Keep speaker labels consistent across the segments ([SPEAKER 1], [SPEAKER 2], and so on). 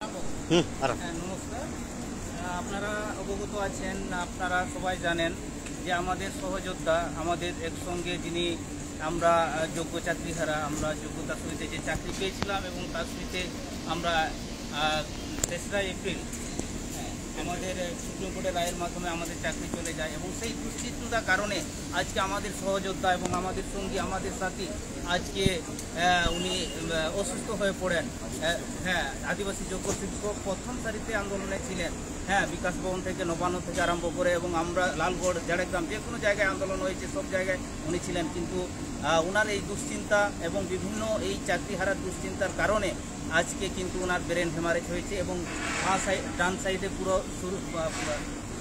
[SPEAKER 1] নমস্কার। আপনারা অবগত আছেন, আপনারা সবাই জানেন যে আমাদের সহযোদ্ধা, আমাদের একসঙ্গে যিনি আমরা যোগ্য চাকরিহারা, আমরা যোগ্যতার সহিত যে চাকরি পেয়েছিলাম এবং তার সহিত আমরা 3রা এপ্রিল আমাদের সুপ্রিম কোর্টের রায়ের মাধ্যমে আমাদের চাকরি চলে যায় এবং সেই দুশ্চিন্তার কারণে আজকে আমাদের সহযোদ্ধা এবং আমাদের সঙ্গী, আমাদের সাথী আজকে উনি অসুস্থ হয়ে পড়েন। আদিবাসী যোগ্য শিক্ষক প্রথম সারিতে আন্দোলনে ছিলেন। বিকাশ ভবন থেকে নবান্ন থেকে আরম্ভ করে এবং আমরা লালগড়, ঝাড়গ্রাম যে কোনো জায়গায় আন্দোলন হয়েছে, সব জায়গায় উনি ছিলেন। কিন্তু ওনার এই দুশ্চিন্তা এবং বিভিন্ন এই চাকরি হারার দুশ্চিন্তার কারণে আজকে কিন্তু ওনার ব্রেন হেমারেজ হয়েছে এবং ডান সাইডে পুরো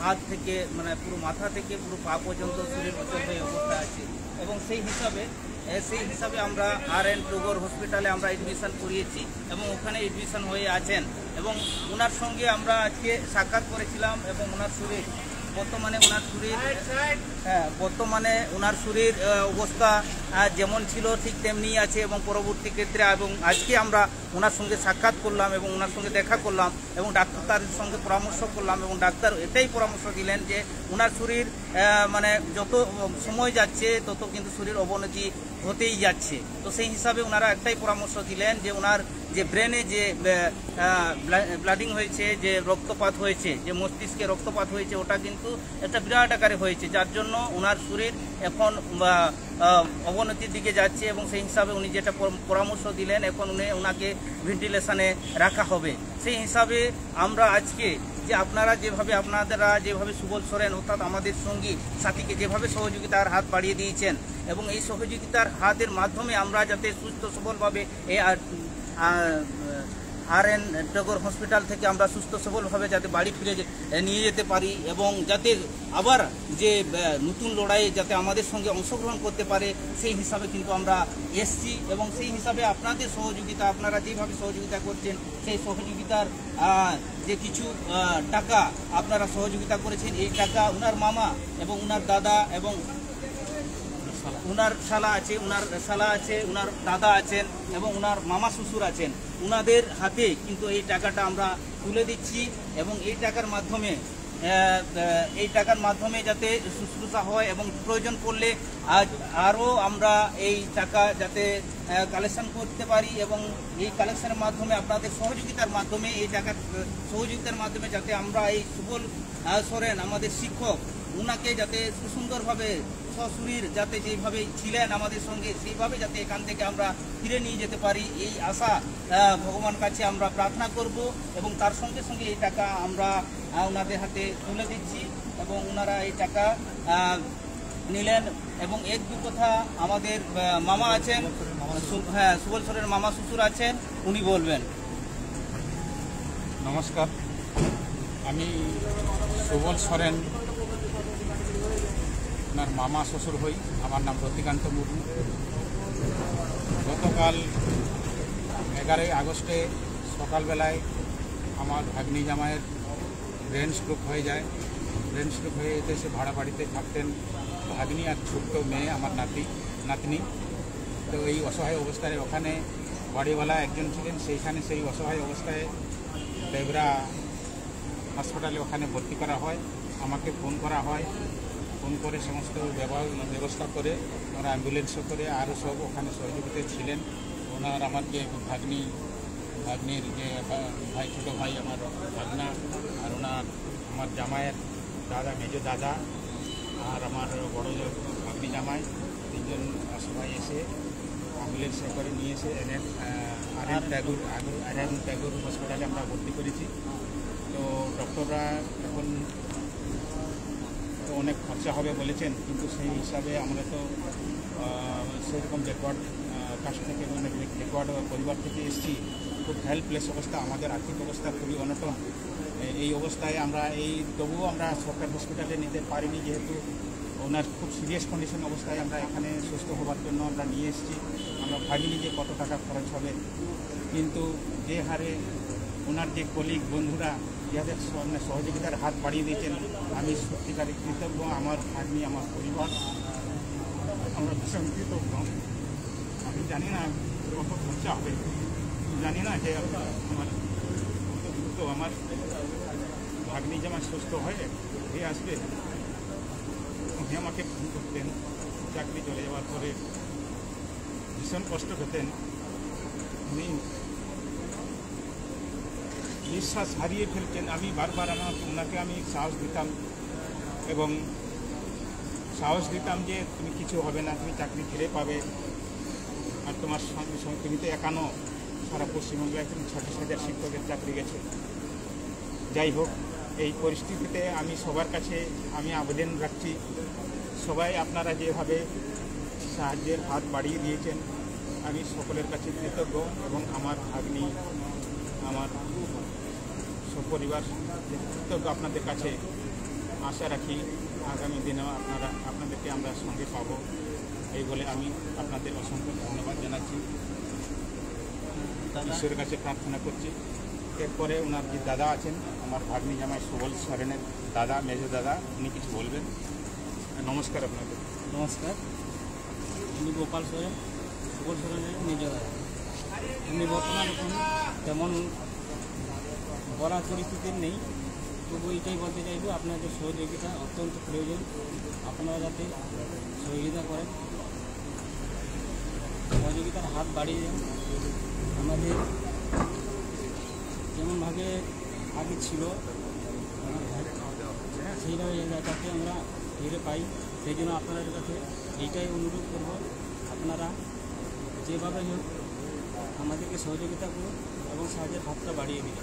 [SPEAKER 1] হাত থেকে মানে পুরো মাথা থেকে পুরো পা পর্যন্ত শরীর অচল হয়ে অবস্থা আছে এবং সেই হিসাবে আমরা RN টগর হসপিটালে আমরা এডমিশন করিয়েছি এবং ওখানে এডমিশন হয়ে আছেন এবং ওনার সঙ্গে আমরা আজকে সাক্ষাৎ করেছিলাম এবং ওনার শরীর বর্তমানে ওনার শরীর অবস্থা যেমন ছিল ঠিক তেমনি আছে এবং পরবর্তী ক্ষেত্রে এবং আজকে আমরা ওনার সঙ্গে সাক্ষাৎ করলাম এবং ওনার সঙ্গে দেখা করলাম এবং ডাক্তারের সঙ্গে পরামর্শ করলাম এবং ডাক্তার এটাই পরামর্শ দিলেন যে ওনার শরীর মানে যত সময় যাচ্ছে তত কিন্তু শরীর অবনতি হতেই যাচ্ছে। তো সেই হিসাবে ওনারা একটাই পরামর্শ দিলেন যে ওনার যে ব্রেনে যে ব্লাডিং হয়েছে, যে রক্তপাত হয়েছে, যে মস্তিষ্কে রক্তপাত হয়েছে, ওটা কিন্তু একটা বিরাট আকারে হয়েছে, যার জন্য ওনার শরীর এখন অবনতির দিকে যাচ্ছে এবং সেই হিসাবে উনি যেটা পরামর্শ দিলেন এখন ওনাকে ভেন্টিলেশনে রাখা হবে। সেই হিসাবে আমরা আজকে যে আপনারা যেভাবে সুবল সোরেন অর্থাৎ আমাদের সঙ্গী সাথীকে যেভাবে সহযোগিতার হাত বাড়িয়ে দিয়েছেন এবং এই সহযোগিতার হাতের মাধ্যমে আমরা যাতে সুস্থ সবলভাবে এই RN টগর হসপিটাল থেকে আমরা সুস্থ সবলভাবে যাতে বাড়ি ফিরে নিয়ে যেতে পারি এবং যাতে আবার যে নতুন লড়াইয়ে যাতে আমাদের সঙ্গে অংশগ্রহণ করতে পারে সেই হিসাবে কিন্তু আমরা এসছি এবং সেই হিসাবে আপনাদের সহযোগিতা, আপনারা যেভাবে সহযোগিতা করছেন সেই সহযোগিতার যে কিছু টাকা আপনারা সহযোগিতা করেছেন, এই টাকা ওনার মামা এবং ওনার দাদা এবং ওনার শালা আছে, ওনার দাদা আছেন এবং ওনার মামা শ্বশুর আছেন, ওনাদের হাতে কিন্তু এই টাকাটা আমরা তুলে দিচ্ছি এবং এই টাকার মাধ্যমে যাতে শুশ্রূষা হয় এবং প্রয়োজন পড়লে আরও আমরা এই টাকা যাতে কালেকশন করতে পারি এবং এই কালেকশনের মাধ্যমে আপনাদের সহযোগিতার মাধ্যমে যাতে আমরা এই সুবল সোরেন আমাদের শিক্ষক ওনাকে যাতে সুন্দরভাবে সশরীর যাতে যেভাবে ছিলেন আমাদের সঙ্গে সেইভাবে যাতে এখান থেকে আমরা ফিরে নিয়ে যেতে পারি এই আশা ভগবান কাছে আমরা প্রার্থনা করব এবং তার সঙ্গে সঙ্গে এই টাকা আমরা ওনাদের হাতে তুলে দিচ্ছি এবং ওনারা এই টাকা নিলেন এবং এক দু কথা আমাদের মামা আছেন, সুবল সোরেন মামা শ্বশুর আছেন, উনি বলবেন।
[SPEAKER 2] নমস্কার, আমি সুবল সোরেন ওনার মামা শ্বশুর হই। আমার নাম রতিকান্ত মুর্মু। গতকাল 11ই আগস্টে সকালবেলায় আমার ভাগ্নি জামাইয়ের ব্রেন স্ট্রোক হয়ে যায়। ব্রেন স্ট্রোক হয়ে যেতে সে ভাড়া বাড়িতে থাকতেন ভাগ্নি আর ছোট্ট মেয়ে আমার নাতনি। তো এই অসহায় অবস্থায় ওখানে বাড়িওয়ালা একজন ছিলেন, সেই অসহায় অবস্থায় দেবরা হাসপাতালে ওখানে ভর্তি করা হয়। আমাকে ফোন করা হয়, ফোন করে সমস্ত ব্যবস্থা করে ওরা অ্যাম্বুলেন্সও করে আরও সব ওখানে সহযোগিতা ছিলেন। ওনার আমার যে ভাগ্নির যে ভাই, ছোটো ভাই আমার ভাগনা, আর আমার জামাইয়ের দাদা, মেজো দাদা আর আমার বড় ভাগ্নি জামাই, তিনজন সবাই এসে অ্যাম্বুলেন্সে করে নিয়ে এসে RN ট্যাগর হসপিটালে আমরা ভর্তি করেছি। তো ডক্টররা এখন অনেক খরচা হবে বলেছেন, কিন্তু সেই হিসাবে আমরা তো সেরকম রেকর্ড কাছ থেকে মানে রেকর্ড পরিবার থেকে এসেছি। খুব হেল্পলেস অবস্থা, আমাদের আর্থিক অবস্থা খুবই অনটন। এই অবস্থায় তবুও আমরা সরকার হসপিটালে নিতে পারিনি, যেহেতু ওনার খুব সিরিয়াস কন্ডিশন অবস্থায় আমরা এখানে সুস্থ হওয়ার জন্য আমরা নিয়ে এসেছি। আমরা ভাবিনি যে কত টাকা খরচ হবে, কিন্তু যে হারে ওনার যে কলিগ বন্ধুরা যাদের সহযোগিতার হাত বাড়িয়ে দিয়েছেন, আমি সত্যিকারের কৃতজ্ঞ। আমার ভাগ্নি, আমার পরিবার, আমরা ভীষণ কৃতজ্ঞ। আমি জানি না কত খরচা হবে, জানি না যে আমার আমার ভাগ্নি জামাই সুস্থ হয়ে আসবে, উনি আমাকে ফোন করতেন। চাকরি চলে যাওয়ার পরে ভীষণ কষ্ট পেতেন। উনি নিঃশ্বাস হারিয়ে ফেলতেন। আমি বারবার ওনাকে আমি সাহস দিতাম এবং সাহস দিতাম যে তুমি কিছু হবে না, তুমি চাকরি ফিরে পাবে, আর তোমার সঙ্গে সঙ্গে তুমি তো একানো, সারা পশ্চিমবঙ্গে এখন 26,000 শিক্ষকের চাকরি গেছে। যাই হোক, এই পরিস্থিতিতে আমি সবার কাছে আমি আবেদন রাখছি, সবাই আপনারা যেভাবে সাহায্যের হাত বাড়িয়ে দিয়েছেন আমি সকলের কাছে কৃতজ্ঞ এবং আমার ভাগ্নি, আমার সপরিবার কৃতজ্ঞ আপনাদের কাছে। আশা রাখি আগামী দিনেও আপনাদেরকে আমরা সঙ্গে পাবো, এই বলে আমি আপনাদের অসংখ্য ধন্যবাদ জানাচ্ছি, ঈশ্বরের কাছে প্রার্থনা করছি। এরপরে ওনার যে দাদা আছেন, আমার ভাগ্নি জামাই সুবল সরেনের দাদা, মেজো দাদা, উনি কিছু বলবেন। নমস্কার আপনাদের।
[SPEAKER 3] নমস্কার, আমি গোপাল সোরেন, সুবল সোরেনের নিজ দাদা। আমি বর্তমান এখন তেমন বলার পরিস্থিতি নেই, তবু এইটাই বলতে চাইব আপনাদের সহযোগিতা অত্যন্ত প্রয়োজন। আপনারা যাতে সহযোগিতা করেন, সহযোগিতার হাত বাড়িয়ে দেন। আমাদের যেমনভাবে আগে ছিল সেইভাবে যাতে আমরা ফিরে পাই, সেই জন্য আপনাদের কাছে এইটাই অনুরোধ করব, আপনারা যেভাবে হোক আমাদেরকে সহযোগিতা করুন এবং সাহায্যের হাতটা বাড়িয়ে দিন।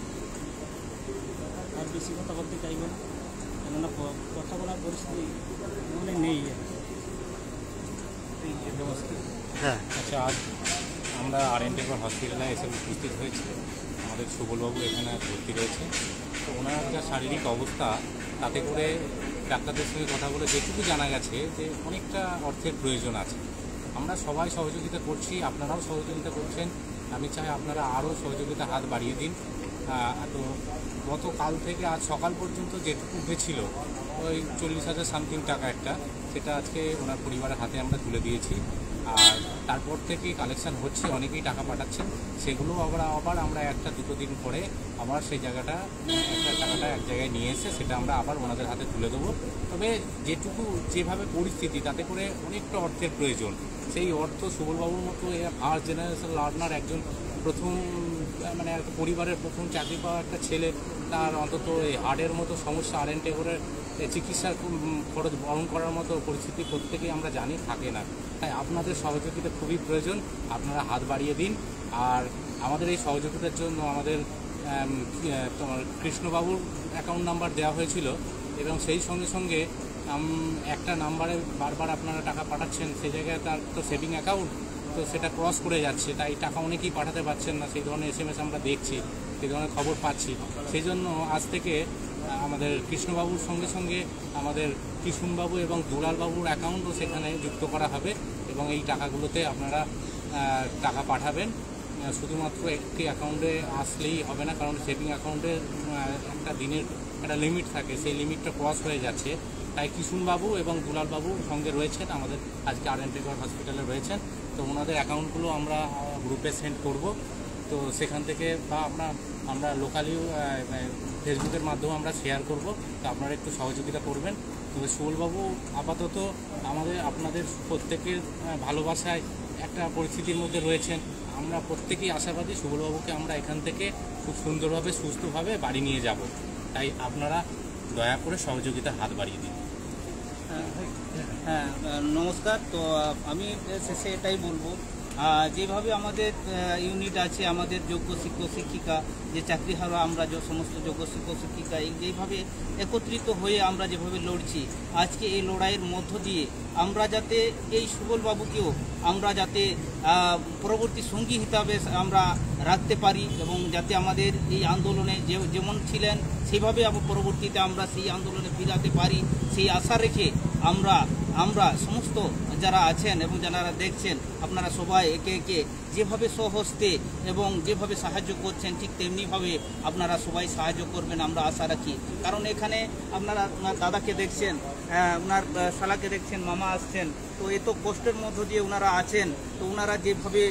[SPEAKER 3] আর বেশি কথা বলতে চাইব না, কেননা কথা বলার পরিস্থিতি মনে নেই।
[SPEAKER 4] হ্যাঁ, আচ্ছা, আজ আমরা RN টেগর হসপিটালে এসে উপস্থিত হয়েছি। আমাদের সুবলবাবু এখানে ভর্তি রয়েছে। তো ওনার যা শারীরিক অবস্থা, তাতে করে ডাক্তারদের সঙ্গে কথা বলে যেটুকু জানা গেছে যে অনেকটা অর্থের প্রয়োজন আছে। আমরা সবাই সহযোগিতা করছি, আপনারাও সহযোগিতা করছেন। আমি চাই আপনারা আরও সহযোগিতা হাত বাড়িয়ে দিন। তো গতকাল থেকে আজ সকাল পর্যন্ত যেটুকু উঠেছিল ওই 40,000 সামথিং টাকা একটা, সেটা আজকে ওনার পরিবারের হাতে আমরা তুলে দিয়েছি। আর তারপর থেকে কালেকশান হচ্ছে, অনেকেই টাকা পাঠাচ্ছেন, সেগুলো আবার আমরা 1-2 দিন পরে আবার সেই টাকাটা এক জায়গায় নিয়ে এসে সেটা আমরা আবার ওনাদের হাতে তুলে দেবো। তবে যেটুকু যেভাবে পরিস্থিতি, তাতে করে অনেকটা অর্থের প্রয়োজন। সেই অর্থ সুবলবাবুর মতো ফার্স্ট জেনারেশন লার্নার একজন, প্রথম মানে একটা পরিবারের প্রথম চাকরি পাওয়া একটা ছেলে, তার অন্তত এই হার্টের মতো সমস্যা, RN টেগরের চিকিৎসার খরচ বহন করার মতো পরিস্থিতি প্রত্যেকেই আমরা জানি থাকে না। তাই আপনাদের সহযোগিতা খুবই প্রয়োজন, আপনারা হাত বাড়িয়ে দিন। আর আমাদের এই সহযোগিতার জন্য আমাদের তোমার কৃষ্ণবাবুর অ্যাকাউন্ট নাম্বার দেওয়া হয়েছিল এবং সেই সঙ্গে সঙ্গে একটা নাম্বারে বারবার আপনারা টাকা পাঠাচ্ছেন, সেই জায়গায় তার তো সেভিং অ্যাকাউন্ট, তো সেটা ক্রস করে যাচ্ছে, তাই টাকা অনেকেই পাঠাতে পারছেন না। সেই ধরনের SMS আমরা দেখছি, সেই ধরনের খবর পাচ্ছি। সেই জন্য আজ থেকে আমাদের কৃষ্ণবাবুর সঙ্গে সঙ্গে আমাদের কিশুনবাবু এবং দুলালবাবুর অ্যাকাউন্টও সেখানে যুক্ত করা হবে এবং এই টাকাগুলোতে আপনারা টাকা পাঠাবেন। শুধুমাত্র একটি অ্যাকাউন্টে আসলেই হবে না, কারণ সেভিং অ্যাকাউন্টের একটা দিনের একটা লিমিট থাকে, সেই লিমিটটা ক্রস হয়ে যাচ্ছে। তাই কিশুনবাবু এবং দুলালবাবু সঙ্গে রয়েছেন, আমাদের আজকে RN টেগর হসপিটালে রয়েছেন। তো ওনাদের অ্যাকাউন্টগুলো আমরা গ্রুপে সেন্ড করব। তো সেখান থেকে বা আমরা লোকালিও ফেসবুকের মাধ্যমে আমরা শেয়ার করব। তো আপনারা একটু সহযোগিতা করবেন। তবে সুবলবাবু আপাতত আপনাদের প্রত্যেকের ভালোবাসায় একটা পরিস্থিতির মধ্যে রয়েছেন। আমরা প্রত্যেকেই আশাবাদী সুবলবাবুকে আমরা এখান থেকে খুব সুন্দরভাবে সুস্থভাবে বাড়ি নিয়ে যাব। তাই আপনারা দয়া করে সহযোগিতার হাত বাড়িয়ে দিন।
[SPEAKER 1] হ্যাঁ, নমস্কার। তো আমি শেষে এটাই বলবো, যেভাবে আমাদের ইউনিট আছে, আমাদের যোগ্য শিক্ষক শিক্ষিকা যে চাকরি হারা, আমরা যে সমস্ত যোগ্য শিক্ষক শিক্ষিকা যেভাবে একত্রিত হয়ে আমরা যেভাবে লড়ছি, আজকে এই লড়াইয়ের মধ্য দিয়ে আমরা যাতে এই সুবলবাবুকেও আমরা যাতে পরবর্তী সঙ্গী হিসাবে আমরা রাখতে পারি এবং যাতে আমাদের এই আন্দোলনে যেমন ছিলেন সেইভাবে পরবর্তীতে আমরা সেই আন্দোলনে ফিরাতে পারি, সেই আশা রেখে আমরা সমস্ত যারা আছেন এবং যারা দেখছেন, আপনারা সবাই একে একে যেভাবে স্বহস্তে এবং যেভাবে সাহায্য করছেন, ঠিক তেমনিভাবে আপনারা সবাই সাহায্য করবেন আমরা আশা রাখি। কারণ এখানে আপনারা ওনার দাদাকে দেখছেন, ওনার শালাকে দেখছেন, মামা আসছেন, তো এত কষ্টের মধ্য দিয়ে ওনারা আছেন, তো ওনারা যেভাবে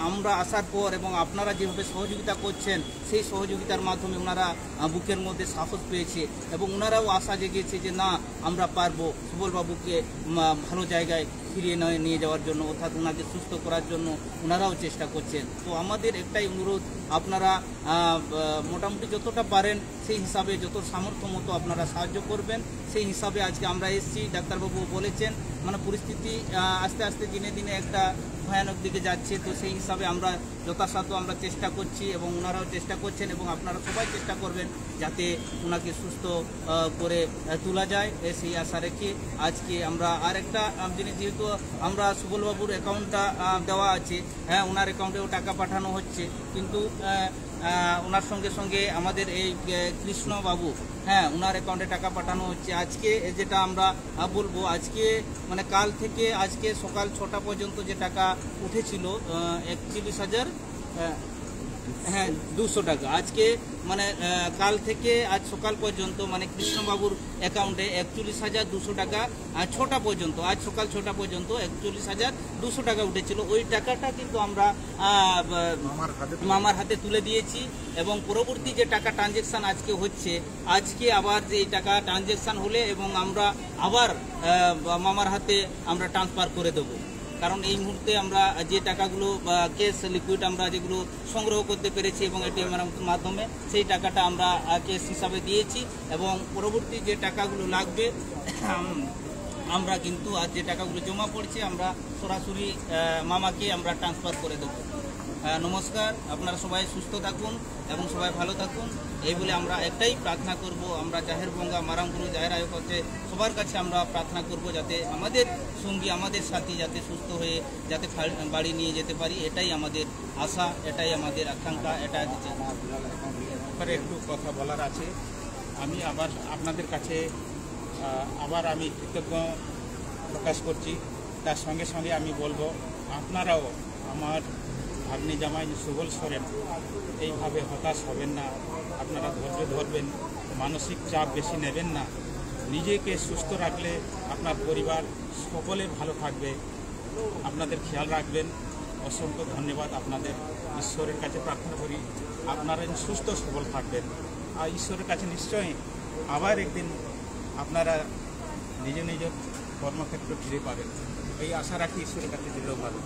[SPEAKER 1] আমরা আসার পর এবং আপনারা যেভাবে সহযোগিতা করছেন, সেই সহযোগিতার মাধ্যমে ওনারা বুকের মধ্যে সাহস পেয়েছে এবং ওনারাও আশা জেগেছে যে না, আমরা পারবো সুবলবাবুকে ভালো জায়গায় ফিরিয়ে নিয়ে যাওয়ার জন্য, অর্থাৎ ওনাকে সুস্থ করার জন্য ওনারাও চেষ্টা করছেন। তো আমাদের একটাই অনুরোধ, আপনারা মোটামুটি যতটা পারেন সেই হিসাবে যত সামর্থ্য মতো আপনারা সাহায্য করবেন। সেই হিসাবে আজকে আমরা এসেছি। ডাক্তারবাবু বলেছেন মানে পরিস্থিতি আস্তে আস্তে দিনে দিনে একটা ভয়ানক দিকে যাচ্ছে, তো সেই হিসাবে আমরা যথাসাধ্য আমরা চেষ্টা করছি এবং ওনারাও চেষ্টা করছেন এবং আপনারা সবাই চেষ্টা করবেন যাতে ওনাকে সুস্থ করে তোলা যায়, সেই আশা রেখে আজকে আমরা আর একটা জিনিস, যেহেতু আমরা সুবলবাবুর অ্যাকাউন্টটা দেওয়া আছে, হ্যাঁ ওনার অ্যাকাউন্টেও টাকা পাঠানো হচ্ছে, কিন্তু ওনার সঙ্গে সঙ্গে আমাদের এই কৃষ্ণবাবু, হ্যাঁ ওনার অ্যাকাউন্টে টাকা পাঠানো হচ্ছে। আজকে যেটা আমরা বলবো, আজকে মানে কাল থেকে আজকে সকাল 6টা পর্যন্ত যে টাকা উঠেছিল 41,000 হ্যাঁ 200 টাকা, আজকে মানে কাল থেকে আজ সকাল পর্যন্ত মানে কৃষ্ণবাবুর অ্যাকাউন্টে 41,200 টাকা, আর 6টা পর্যন্ত, আজ সকাল 6টা পর্যন্ত 41,200 টাকা উঠেছিল। ওই টাকাটা কিন্তু আমরা মামার হাতে তুলে দিয়েছি এবং পরবর্তী যে টাকা ট্রানজেকশান আজকে হচ্ছে, আজকে আবার যে এই টাকা ট্রানজেকশান হলে এবং আমরা আবার মামার হাতে আমরা ট্রান্সফার করে দেবো। কারণ এই মুহূর্তে আমরা যে টাকাগুলো ক্যাশ লিকুইড আমরা যেগুলো সংগ্রহ করতে পেরেছি এবং এটিএমের মাধ্যমে সেই টাকাটা আমরা ক্যাশ হিসাবে দিয়েছি এবং পরবর্তী যে টাকাগুলো লাগবে আমরা কিন্তু আর যে টাকাগুলো জমা পড়ছে আমরা সরাসরি মামাকে আমরা ট্রান্সফার করে দেবো। নমস্কার, আপনারা সবাই সুস্থ থাকুন এবং সবাই ভালো থাকুন, এই বলে আমরা একটাই প্রার্থনা করব। আমরা জাহের বঙ্গা মারামগুরু জাহের আয়োগ হচ্ছে সবার কাছে আমরা প্রার্থনা করব যাতে আমাদের সঙ্গী আমাদের সাথী যাতে সুস্থ হয়ে যাতে বাড়ি নিয়ে যেতে পারি, এটাই আমাদের আশা, এটাই আমাদের আকাঙ্ক্ষা, এটা
[SPEAKER 2] ব্যাপারে একটু কথা বলার আছে। আমি আবার আপনাদের কাছে আমি কৃতজ্ঞ প্রকাশ করছি। তার সঙ্গে সঙ্গে আমি বলবো আপনারাও আমার ভাগ্নি জামাই সুবল সোরেন এইভাবে হতাশ হবেন না, আপনারা ধৈর্য ধরবেন, মানসিক চাপ বেশি নেবেন না, নিজেকে সুস্থ রাখলে আপনার পরিবার সকলে ভালো থাকবে, আপনাদের খেয়াল রাখবেন। অসংখ্য ধন্যবাদ আপনাদের। ঈশ্বরের কাছে প্রার্থনা করি আপনারা সুস্থ সবল থাকবেন আর ঈশ্বরের কাছে নিশ্চয়ই আবার একদিন আপনারা নিজ নিজ কর্মক্ষেত্র ফিরে পাবেন, এই আশা রাখি ঈশ্বরের কাছে দৃঢ়ভাবে।